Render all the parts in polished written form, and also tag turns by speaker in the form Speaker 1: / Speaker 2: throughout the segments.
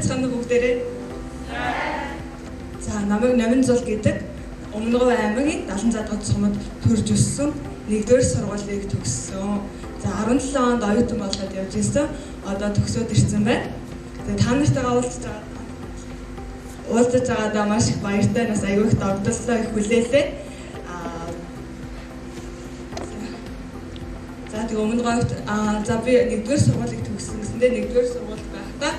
Speaker 1: байцгаана уу бүгдээрээ? За намайг Номинзол гэдэг Өмнөгов аймгийн 70 цаад сумад төрж өссөн 1-р сургуулийг төгссөн. За 17 онд оюутан болоод явж ирсэн. Одоо төгсөөд ирсэн байна. Тэгээ та нартайгаа уулзаж байгаадаа маш их баяртай, нас аягүй их догдолтой их хүлээлээ. За тэгээ Өмнөговт за би 1-р сургуулийг төгссөн гэсэндээ 1-р сургуульд байхдаа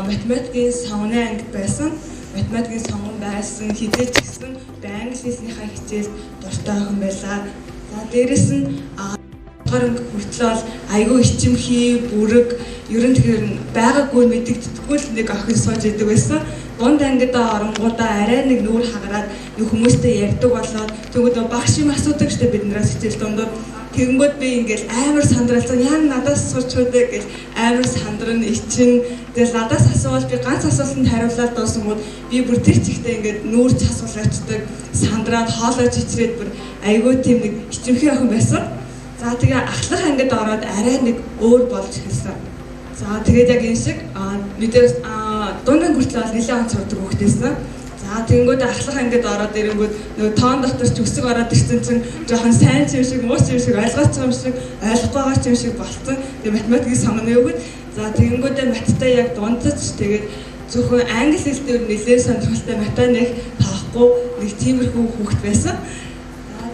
Speaker 1: математикийн сонгоны ангид байсан. Математикийн сонгон байсан хизээч гэсэн англи хэлнийхээ хичээлд дуртай охин байлаа. За дээрэс нь гаранг хүртэл айгүй ичимхий, бүрэг, ер нь тэгэхээр байгаагүй мэддэгдэхгүй л нэг охин сууж идэг байсан. Дунд ангид оронгуудаа арай нэг нүүр хагараад хүмүүстэй ярьдаг болоод тэгвэл багш юм асуудаг штэ биднээс хичээл дундуур. Тэгэнгүүт би ингээл амар сандралцсан яа надаас сурчгүй гэж амар сандран ичин. Тэгэл надаас асуувал би ганц асуултанд хариулаад дуусангууд би бүр тэр чигтээ ингээд нүүрч асуулаачдаг, сандраад хоолойч ичрээд бүр айгүй тийм нэг ичимхий охин байсан. За тэгээ ахлах ангид ороод арай нэг өөр болж эхэлсэн. За тэгээд яг энэ шиг мэдээс дундын хүртэл нэлээд онц сурдаг хүүхдээсэн. За тэгэнгүүт ахлах ангид ороод ирэнгүүт нөгөө тоон дотор ч өсөг ороод ирсэн чинь жоохон сайн ч юм шиг, муу ч юм шиг, ойлгооч юм шиг, ойлгохгүй байгаа ч юм шиг болцсон. Тэгээ математикийн сонгоны өгөөд за тэгэнгүүтээ маттай яг дундаж тэгээд зөвхөн англи хэлээр нэлээд сонирхолтой матаа нэг таахгүй нэг тиймэрхүү хүүхэд байсан.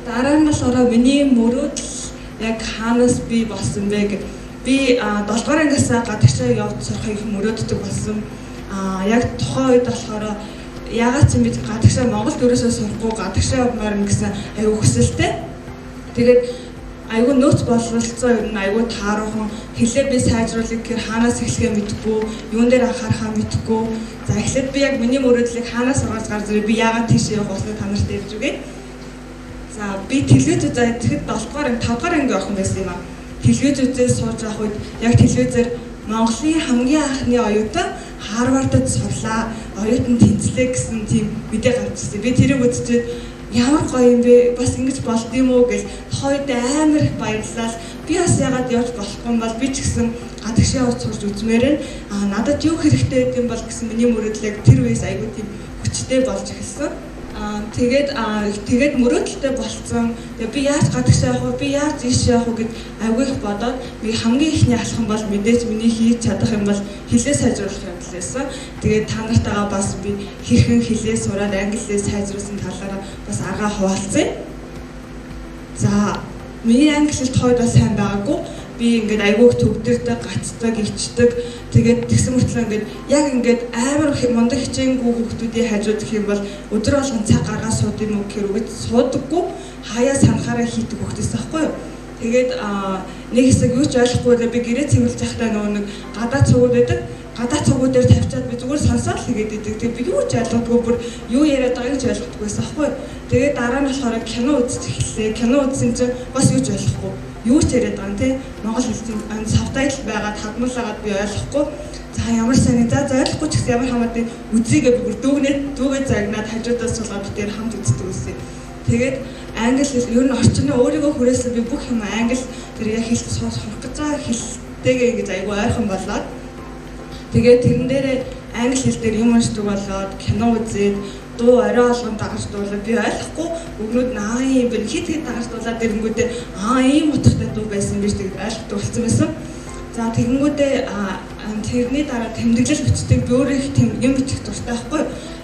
Speaker 1: Дараа нь болохоор миний мөрөөдөл яг хаанаас би болсон бэ гэх би 7 дугаар ангиас гадагшаа явж сурахыг мөрөөддөг болсон. Яг тухайн үед болохоор ягаад ч юм бид гадагшаа Монголд ерөөсөө сурахгүй гадагшаа явмаар гэсэн аюу хүсэлтэй. Тэгээд аюу нөөц боловсролцоо ер нь аюу тааруухан хэлээ би сайжруулах гэхээр хаанаас эхлэхээ мэдэхгүй, юун дээр анхаарахаа мэдэхгүй. За эхлээд би яг миний мөрөөдлийг хаанаас сургаж гарч ирээ би ягаад тийш явах болсноо та нарт ярьж өгье. За би телевиз үзээд тэгэхэд 7 дугаар анги 5 дугаар анги явах байсан юм аа. Телевиз үзээд сууж авах үед яг телевизээр Монголын хамгийн анхны оюутан Харвардад сурлаа. Оюутан тэнцлээ гэсэн тийм мэдээ гарч ирсэн. Би тэрийг үзчихээд ямар гоё юм бэ? Бас ингэж болд юм уу гэж хойд амар их баярлалаа. Би бас ягаад явж болохгүй юм бол би ч гэсэн гадагшаа явж сурч үзмээр байна. Надад юу хэрэгтэй гэдэг юм бол гэсэн миний мөрөөдөл яг тэр үеэс аягүй тийм хүчтэй болж эхэлсэн. Тэгээд мөрөөдөлтэй болцсон. Тэгээ би яаж гадагшаа явах вэ? Би яаж ийш явах вэ гэд аягүй их бодоод би хамгийн ихний алхам бол мэдээж миний хийж чадах юм бол хэлээ сайжруулах юм лээсэн. Тэгээд та нартайгаа бас би хэрхэн хэлээ сураад англи хэлээ сайжруулсан талаараа бас аргаа хуваалцъя. За, миний англи хэл тохиолд бас сайн байгаагүй. Би ингээд айгүй их төвдөрдөг, гацдаг, ичдэг. Тэгээд тэгсэн мөртлөө ингээд яг ингээд амар мундаг хичээнгүй хүүхдүүдийн хажууд гэх юм бол өдөр болгон цаг гаргаад сууд юм уу гэхээр үгүй суудаггүй хаяа санахаараа хийдэг хүүхдээс байхгүй юу. Тэгээд нэг хэсэг юу ч ойлгохгүй би гэрээ цэвэрлж байхдаа нөгөө нэг гадаа цугууд байдаг. Гадаа цугууд дээр тавьчаад би зүгээр сонсоод л хийгээд идэг. Тэгээд би юу ч ойлгодгүй бүр юу яриад байгааг ч ойлгохгүй байсан байхгүй юу. Тэгээд дараа нь болохоор кино үзэж эхэллээ. Кино үзсэн чинь бас юу ч ойлгохгүй. Юу ч яриад байгаа юм те. Монгол хэлний сабтайтл байгаад хадмалаагаад би ойлгохгүй. За ямар сайн за ойлгохгүй ч гэсэн ямар хамаатай үзьегээ бүр дүүгээ загнаад хажуудаас суулгаад битээр хамт үздэг үсэ. Тэгээд англи хэл ер нь орчны өөрийгөө хүрээсэн би бүх юм англи тэр яг хэлж сурах гэж байгаа хэлтэйгээ ингэж айгүй ойрхон болоод тэгээд тэрэн дээрээ англи хэл дээр юм уншдаг болоод кино үзээд дуу орой олгон дагаж дуулаад би ойлгохгүй өгнүүд юм бэ хит дагаж дуулаад ирэнгүүтээ ийм утгатай дуу байсан биш тэгээд ойлгохгүй болсон байсан. За тэгэнгүүтээ тэрний дараа тэмдэглэл бичдэг би өөрөө их тийм юм бичих дуртай байхгүй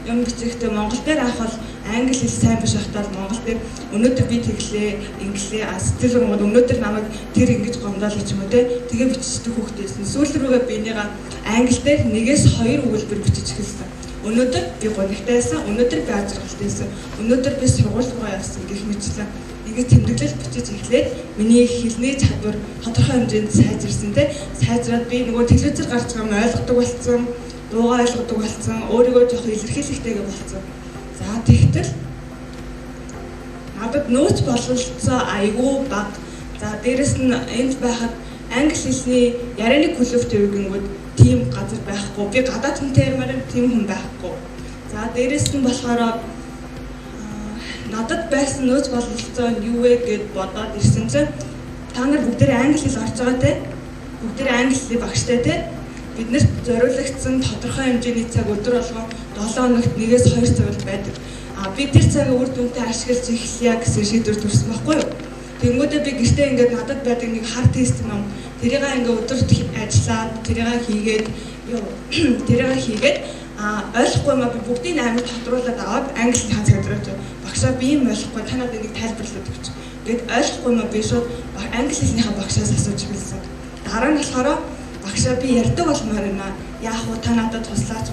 Speaker 1: юм бичихтэй Монгол дээр авах бол англи хэл сайн биш ахтаа Монгол дээр өнөөдөр би тэглээ инглээ сэтгэл гонгод өнөөдөр намайг тэр ингэж гомдоол гэж юм уу те тэгээ бичдэг хүүхдээсэн сүүл рүүгээ би энийга англи дээр 1-2 өгүүлбэр бичиж эхэлсэн. Өнөөдөр би гонигтайсан, өнөөдөр би ажралтайсан, өнөөдөр би сургууль руу явсан гэх мэтлэн ингээд тэмдэглэл бичиж эхлээд миний хэлний чадвар тодорхой хэмжээнд сайжирсан те сайжраад би нөгөө телевизээр гарч байгаа юм ойлгодог болсон, дуугаа ойлгодог болсон, өөрийгөө жоох илэрхийлэхтэйгээ болсон. За тэгтэл надад нөөц боловсролцоо айгүй бага. За дээрэс нь энд байхад англи хэлний ярианы клуб төвгөнгүүд тийм газар байхгүй. Би гадаад хүнтэй ярмаар тийм хүн байхгүй. За дээрэс нь болохоор надад байсан нөөц боловсролцоо юу вэ гэд бодоод ирсэн чинь та нар бүгдээ англи хэл орж байгаа те. Бүгдээ англи хэлний багштай те. биднэрт зориулагдсан тодорхой хэмжээний цаг өдөр болгон 7 хоногт 1-2 цаг байдаг. Би тэр цагийг үр дүнтэй ашиглаж эхлэе гэсэн шийдвэр төрсөн байхгүй юу? Тэнгүүдээ би гэртээ ингээд надад байдаг нэг хар тест ном. Тэрийг ингээд өдөрт ажиллаад тэрийг хийгээд ойлгохгүй маа би бүгдийг амар тодруулаад аваад англи хаан цагдраач. Багшаа би юм ойлгохгүй та надад нэг тайлбарлаад өгч. Гэт ойлгохгүй маа би шууд англи хэлнийхээ багшаас асууж хэлсэн. Дараа нь болохоор багшаа би ярьдаг болмоор байна. Яах вэ та надад туслаач.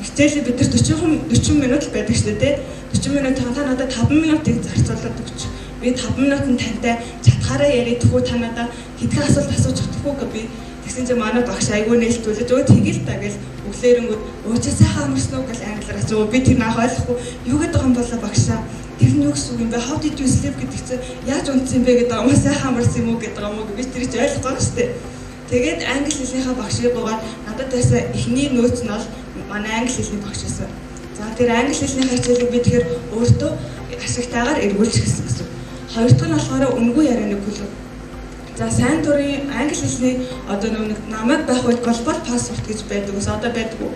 Speaker 1: Хичээлээ бид нар 40 минут л байдаг шүү дээ. 40 минут та надад 5 минутыг зарцуулаад өгч. Би 5 минутанд тантай чатгаараа яриадгүй та надад хэдхэн асуулт асууж чадахгүй гэж би тэгсэн чинь манай багш айгүй нээлтүүлж өө тэгэл та гэж өглөөрэнгүүд өөчөө сайхан амарсан уу гэж англиар асуу. Би тэр наах ойлгохгүй юу гэдэг юм болоо багшаа. Тэр нь юу гэсэн үг юм бэ? How did you sleep гэдэг чинь яаж унтсан бэ гэдэг юм уу? Сайхан амарсан юм уу гэдэг юм уу? Би тэр чинь ойлгохгүй шүү дээ. Тэгээд англи хэлнийхээ багшийг гуйгаад надад байсан эхний нөөц нь бол манай англи хэлний багш байсан. За тэр англи хэлний хичээлийг би тэгэхээр өөртөө ашигтайгаар эргүүлж хэлсэн гэсэн. Хоёр дахь нь болохоор үнгүй ярианы клуб. За сайн дурын англи хэлний одоо нэг намайг байх үед глобал паспорт гэж байдаг ус одоо байдгүй.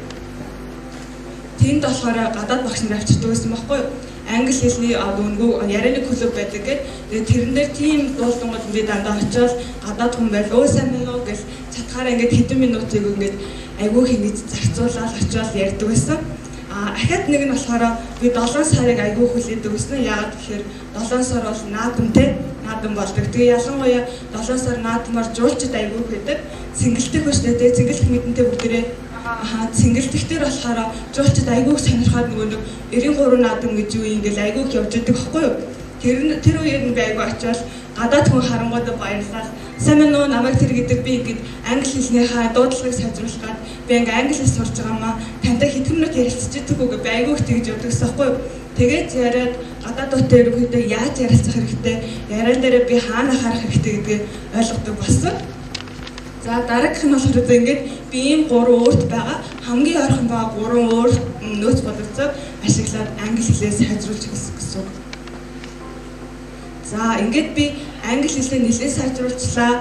Speaker 1: Тэнд болохоор гадаад багш нар авчирдаг байсан байхгүй юу? Англи хэлний үнгүй ярианы клуб байдаг гэдэг. Тэрэн дээр тийм дуулангууд би дандаа очиод гадаад хүн байл өө сайн мэн үү гэж чатгаараа ингээд хэдэн минутыг ингээд айгүй хийж зарцуулаад очиод ярьдаг байсан. Ахад нэг нь болохоор би 7 сарыг айгүй хүлээдэг гэсэн. Яагаад гэхээр 7 сар бол наадам болдог. Тэгээ ялангуяа 7 сар наадмаар жуулчд айгүй байдаг. Цэнгэлдэх биш дээ. Цэнгэлдэх мэдэнтэй бүгдээрээ цэнгэлдэх дээр болохоор жуулчд айгүй сонирхоод нөгөө нэг 93 наадам гэж юу юм гээл айгүй явж идэг байхгүй юу? Тэр үеэр нь би айгүй очиод гадаад хүн харангуудаа баярлал. Сайн мэн үү намайг тэр гэдэг би ингээд англи хэлнийхээ дуудлагыг сайжруулах гад би ингээд англи хэл сурж байгаамаа тантай хэдэн минут ярилцчихдаг уу гэж би айгүй их тэгж явдаг гэсэн байхгүй юу? Тэгээд яриад гадаадуудтай ерөнхийдөө яаж ярилцах хэрэгтэй, яриан дээрээ би хаана харах хэрэгтэй гэдгийг ойлгодог болсон. За дараагийнх нь болохоор ингээд би ийм 3 өөрт байгаа хамгийн ойрхон байгаа 3 өөр нөөц боловцоод ашиглаад англи хэлээ сайжруулж эхэлсэн гэсэн. За ингээд би англи хэлээ нэлээд сайжруулчлаа.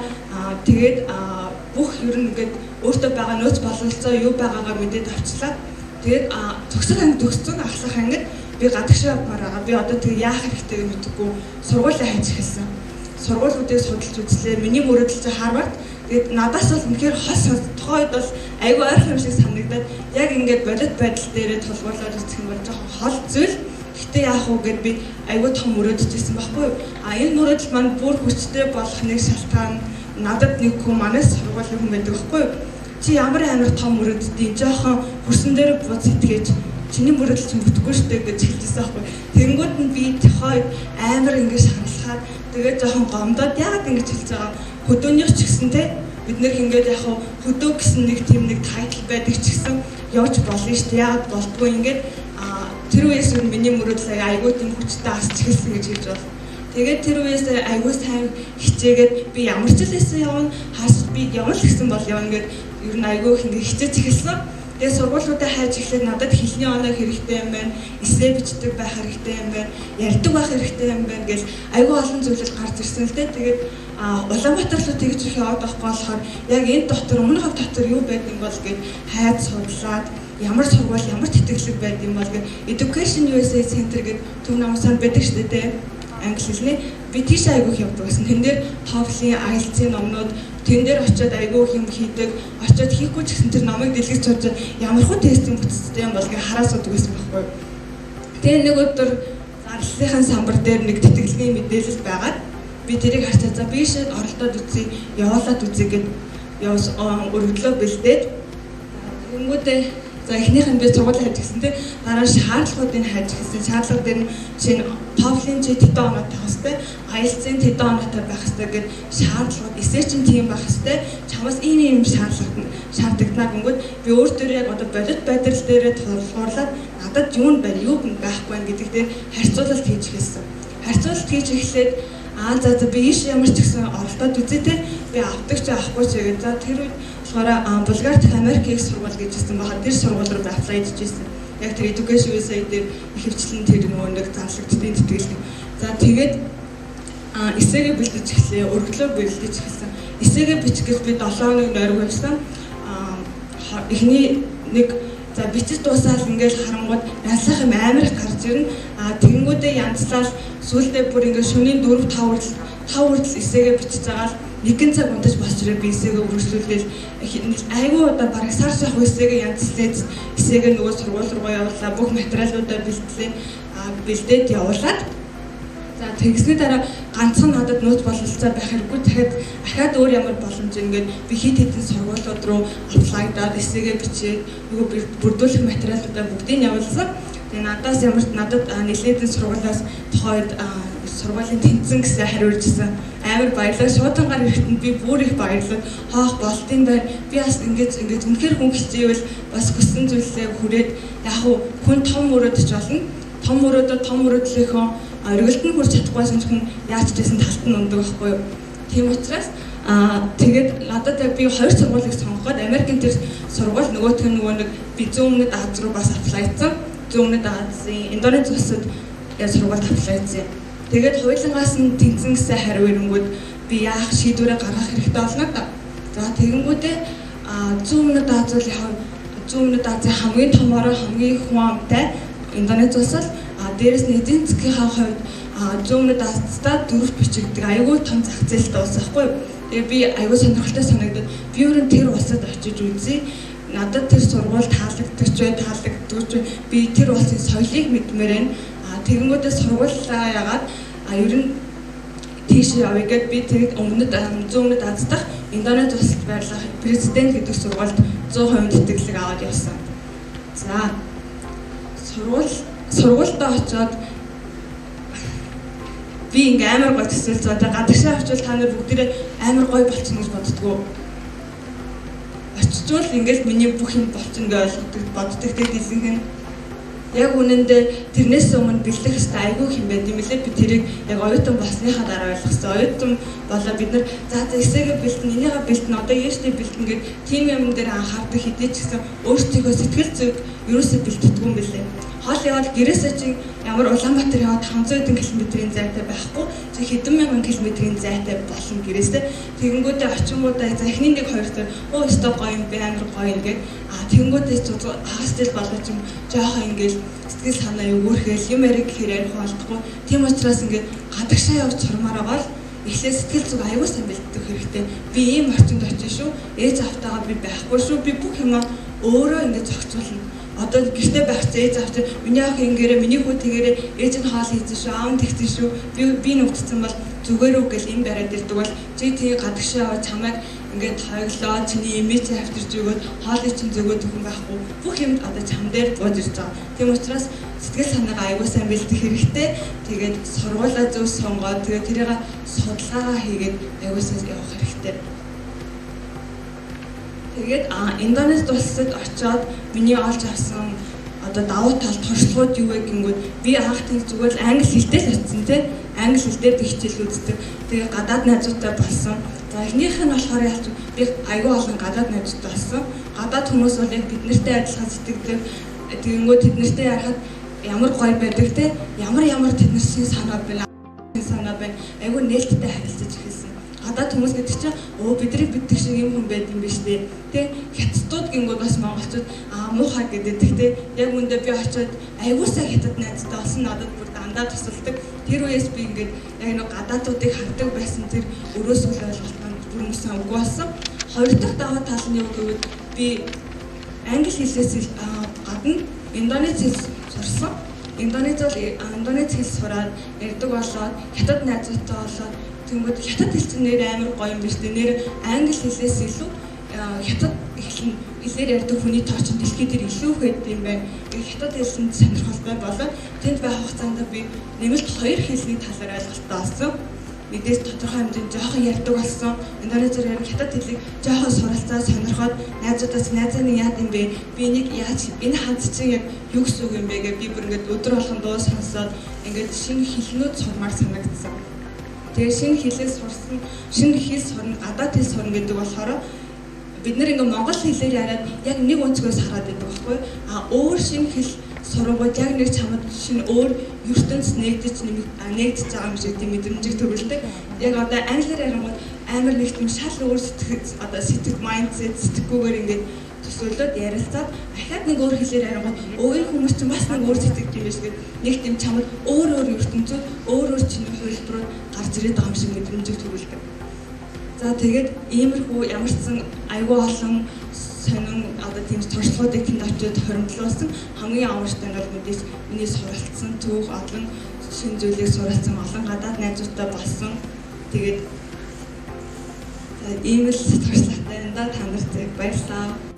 Speaker 1: Тэгээд бүх ер нь ингээд өөртөө байгаа нөөц боловцоо юу байгаагаа мэдээд авчлаа. Тэгээд төгсөх анги төгссөн ахлах ангид би гадагшаа явмаар байгаа. Би одоо тэг яах хэрэгтэйг мэдгүй сургуулаа хайж эхэлсэн. Сургуулиудыг судалж үзлээ. Миний мөрөөдөл чинь Харвард. Тэгээд надаас бол үнэхээр хос тухайд бол айгүй ойрхон юм шиг санагдаад яг ингээд бодит байдал дээрээ тулгуурлаад үзэх юм бол жоохон хол зүйл. Гэтэ яах вэ гэд би айгүй том мөрөөдөж ирсэн байхгүй юу? Энэ мөрөөдөл маань бүр хүчтэй болох нэг шалтгаан надад нэг хүн манай сургуулийн хүн байдаг байхгүй юу? Чи ямар амар том мөрөөддөй жоохон хөрсөн дээр бууз итгэж чиний мөрөөдөл чинь бүтэхгүй шүү дээ гэж хэлчихсэн байхгүй юу? Тэнгүүд нь би тухайд амар ингээд шаналхаад тэгээд жоохон гомдоод яагаад ингэж хэлж байгаа хөдөөнийх ч гэсэн те бид нэр ингээд яг хөдөө гэсэн нэг тийм нэг тайтл байдаг ч гэсэн явж болно шүү дээ. Яагаад болдгоо ингээд тэр үеэс миний мөрөөдөл айгүй тийм хүчтэй асч эхэлсэн гэж хэлж байна. Тэгээд тэр үеэс айгүй сайн хичээгээд би ямар ч л байсан явна хаас би ямар л гэсэн бол явна гэд ер нь айгүй их ингээд хичээж эхэлсэн. Тэгээд сургуулиудаа хайж эхлээд надад хэлний оног хэрэгтэй юм байна. Эсээ бичдэг байх хэрэгтэй юм байна. Ярьдаг байх хэрэгтэй юм байна гэж айгүй олон зүйлс гарч ирсэн л дээ. Тэгээд Улаанбаатар руу тэгж их яваад байхгүй болохоор яг энэ дотор өмнөх дотор юу байдаг бол гэж хайж судлаад ямар сургууль ямар тэтгэлэг байдаг юм бол гэж Education USA Center гэдэг төв намсаар байдаг шүү дээ. Англи хэлний би тийш айгүй явдаг гэсэн. Тэн дээр TOEFL-ийн IELTS-ийн номнууд тэн дээр очиод айгүй юм хийдэг. Очиод хийхгүй ч гэсэн тэр номыг дэлгэж сууж ямар хөө тестийн бүтцтэй юм бол гэж хараа суудаг гэсэн байхгүй. Тэгээ нэг өдөр зарлалын самбар дээр нэг тэтгэлгийн мэдээлэл байгаад би тэрийг харцаа за би шиг оролдоод үзье, явуулаад үзье гэд өргөдлөө бэлдээд тэнгүүдээ за эхнийх нь би сургууль хайж гисэн те дараа нь шаардлагуудыг хайж гисэн. Шаардлага дээр нь чинь TOEFL-ийн чи тэдэн оноотой байх хэвээр, IELTS-ийн тэдэн оноотой байх хэвээр гэд шаардлагууд эсээ чинь тийм байх хэвээр чамаас ийм шаардлагатнаа гингүүд би өөртөө яг одоо бодит байдал дээрээ тулгуурлаад надад юу нь байна, юу нь байхгүй байна гэдэг дээр харьцуулалт хийж эхэлсэн. Харьцуулалт хийж эхлээд за би ийш ямар ч гэсэн оролдоод үзээ те би авдаг ч авахгүй ч гэдэг. За тэр үед болохоор Булгар дахь Америкийн сургууль гэж хэлсэн баха тэр сургууль руу apply хийжсэн. Яг тэр Education USA дээр ихэвчлэн тэр нөгөө нэг заншлагдтын тэтгэлэг. За тэгээд эсээгээ бэлдэж эхлэе, өргөлөө бэлдэж эхэлсэн. Эсээгээ бичих гэж би 7 хоног нойрог байсан. эхний нэг за бичиж дуусаад ингээд харангууд ялсах юм амар их гарч ирнэ. Тэгэнгүүтээ янзлал сүүлдээ бүр ингээд шөнийн 4-5 хүртэл эсээгээ бичиж байгаа л нэгэн цаг унтаж босч ирээ би эсээгээ үргэлжлүүлээл айгүй удаа бараг сар шах эсээгээ янзлаад эсээгээ нөгөө сургууль руу явууллаа бүх материалуудаа бэлдээд явуулаад за тэгсний дараа ганцхан надад нууц бололцоо байх хэрэггүй тэгэхэд ахаад өөр ямар боломж ингээд би хит хитэн сургуулиуд руу аплайдаад эсээгээ бичээд нөгөө бүрдүүлэх материалуудаа бүгдийг явуулсан. Тэгээ надад нэлээдэн сургуулиас тохойд сургуулийн тэнцэн гэсэн хариу иржсэн. Амар баярлалаа. Шуудангаар ирэхэд би бүр их баярлалаа. Хаах болтын байна. Би бас ингээд үнэхээр хүн хичээвэл бас хүссэн зүйлсээ хүрээд яг хүн том мөрөөдөж болно. Том мөрөөдлийнхөө өргөлд нь хүрч чадахгүйсэн ч хүн яаж ч гэсэн талт нь ундаг байхгүй юу. Тийм учраас тэгээд надад би 2 сургуулийг сонгоход Америкийн тэр сургууль нөгөөх нь нэг би зүүн өмнөд Аз руу бас аплайцсан. Зүүн өмнөд Азийн Индонез улсад сургуульд аплайцсан. Тэгээд хуулингаас нь тэнцэн гэсэн хариу ирэнгүүд би яах шийдвэрээ гаргах хэрэгтэй болно да. За тэгэнгүүтээ зүүн өмнөд Азийн хамгийн томороо хамгийн хүн амтай Индонез улс л дээрээс нь эдийн засгийнхаа хувьд зүүн өмнөд Азиастаа дөрөвт бичигддэг айгүй том зах зээлтэй улс байхгүй юу. Тэгээ би айгүй сонирхолтой санагдаад би өөрөө тэр улсад очиж үзье. Надад тэр сургууль таалагддагч би тэр улсын соёлыг мэдмээр байна. Тэгэнгүүтээ сургуулаа ягаад ер нь тийш явъя гэд би тэгээд зүүн өмнөд Аз дахь Индонез улсад байрлах президент гэдэг сургуульд 100% тэтгэлэг аваад явсан. За сургуультай очоод би ингээм амар гой төсөөлж байгаа. Гадагшаа очивол та нар бүгдээрээ амар гой болчихно гэж боддгоо. Очичвол ингээд миний бүх юм болчихно гэж боддог гэсэн юм. Яг үнэндээ тэрнээс өмнө бэлдэх хэвээр айгүй хэм байд юм лээ. Би тэрийг яг оюутан болсныхаа дараа ойлгосон. Оюутан болоо бид нар за эсээгээ бэлдэн, энийгээ бэлдэн, одоо яаштай бэлдэн гэдэг тийм юм дээр анхаардаг хэдий ч гэсэн өөрсдийнхөө сэтгэл зүйг ерөөсөө бэлтгэдэг юм билээ. Хоол яваад гэрээсээ чинь ямар Улаанбаатар яваад 500 км-ийн зайтай байхгүй чи хэдэн мянган км-ийн зайтай болно гэрээсээ. Тэгэнгүүтээ очингуудаа за эхний 1-2 дээр өстө гоё юм бэ амар гоё ингээд тэгэнгүүтээ хастел болооч юм жоохон ингээд сэтгэл санаа өгөөрхөөл юм яриг гэхээр ярих болтгоо. Тийм учраас ингээд гадагшаа явж сурмаар байгаа л эхлээ сэтгэл зүг аюул сан бэлдэх хэрэгтэй. Би ийм орчинд очиж шүү. Ээж автагаа би байхгүй шүү. Би бүх юм өөрөө ингээд зохицуулна. Одоо гэртээ байх ээж авч миний ах ингээрээ миний хүү тэгээрээ ээж нь хоол хийсэн шүү аав тэгсэн шүү би нүгдсэн бол зүгээр үү гэл юм бариад ирдэг бол чи тийг гадагшаа чамайг ингээд хойглоо чиний имиж авчирч өгөөд хоолыг чинь зөгөөд өгөн байхгүй бүх юм одоо чам дээр бууж ирж байгаа. Тийм учраас сэтгэл санаагаа аягүй сайн бэлдэх хэрэгтэй. Тэгээд сургуулаа зөв сонгоод тэгээд тэрийг судалгаагаа хийгээд аягүй сайн явах хэрэгтэй. Тэгээд Индонез улсад очиод миний олж авсан одоо давуу тал туршлагууд юу вэ гингүүд би анх тийм зүгээр л англи хэлтэй л очсон тийм англи хэлээр би хичээл үздэг. Тэгээ гадаад найзуудтай болсон. За эхнийх нь болохоор ялч би айгүй олон гадаад найзуудтай болсон. Гадаад хүмүүс бол яг бид нартай адилхан сэтгэдэг. Тэгэнгүүт тэд нартай ярахад ямар гоё байдаг тийм ямар тэдний санаа байна. Айгүй нээлттэй харилцаж эхэлсэн. Гадаад хүмүүс гэдэг чинь бидрийг биддэг шиг юм хүн байд юм биш үү? Тэ хятадууд гингүүд бас монголчууд муухай гэдэг тэ яг үндэ би очиод аягуусаа хятад найзтай болсон надад бүр дандаа тусалдаг. Тэр үеэс би ингээд яг нэг гадаадуудыг хардаг байсан тэр өрөөсөл ойлголт маань бүр юмсан үгүй болсон. Хоёр дахь даваа тал нь юу гэвэл би англи хэлээс гадна Индонез хэл сурсан. Индонез хэл сураад ярьдаг болоод хятад найзуудтай болоод тэгвэл хятад хэл чинь нэр амар гоё юм биш үү? Нэр англи хэлээс илүү хятад хэлээр ярьдаг хүний тоо чинь дэлхийд дээр илүү хэд юм байна. Хятад хэлсэнд сонирхолтой болоод тэнд байх хугацаанд би нэмэлт 2 хэлний талаар ойлголттой болсон. Мэдээж тодорхой хэмжээнд жоохон ярьдаг болсон. Индонезээр ярих хятад хэлийг жоохон суралцаа сонирхоод найзуудаас найзааны яад юм бэ? Би энийг яаж энэ ханд чинь яг юу гэсэн үг юм бэ гэж би бүр ингээд өдөр болгон дуу сонсоод ингээд шинэ хэлнүүд сурмаар санагдсан. Тэгээ шинэ хэл сурна, гадаад хэл сурна гэдэг болохоор бид нэр ингээ монгол хэлээр яриад яг нэг өнцгөөс хараад байдаг байхгүй өөр шинэ хэл сургууд яг нэг чамд шинэ өөр ертөнц нэгдэж байгаа юм шиг тийм мэдрэмжийг төрүүлдэг. Яг одоо англиар ярингууд амар нэг тийм шал өөр сэтгэл одоо mindset сэтгэхгүйгээр ингээд төгсгөлөд ярилцаад ахаад нэг өөр хэлээр ярингууд өвгийн хүмүүс чинь бас нэг өөр сэтгэж юм биш гэдэг нэг тийм чамд өөр ертөнцүүд өөр чиний хувилбарууд гарч ирээд байгаа юм шиг мэдрэмжийг төрүүлдэг. За тэгээд иймэрхүү ямар ч сан айгүй олон сонин одоо тийм туршлагуудыг тэнд очиод хоримтлуулсан хамгийн авартай нь мэдээж миний суралцсан түүх олон шинэ зүйлийг суралцсан олон гадаад найзуудтай болсон. Тэгээд ийм л туршлагатай энэ та нарт баярлалаа.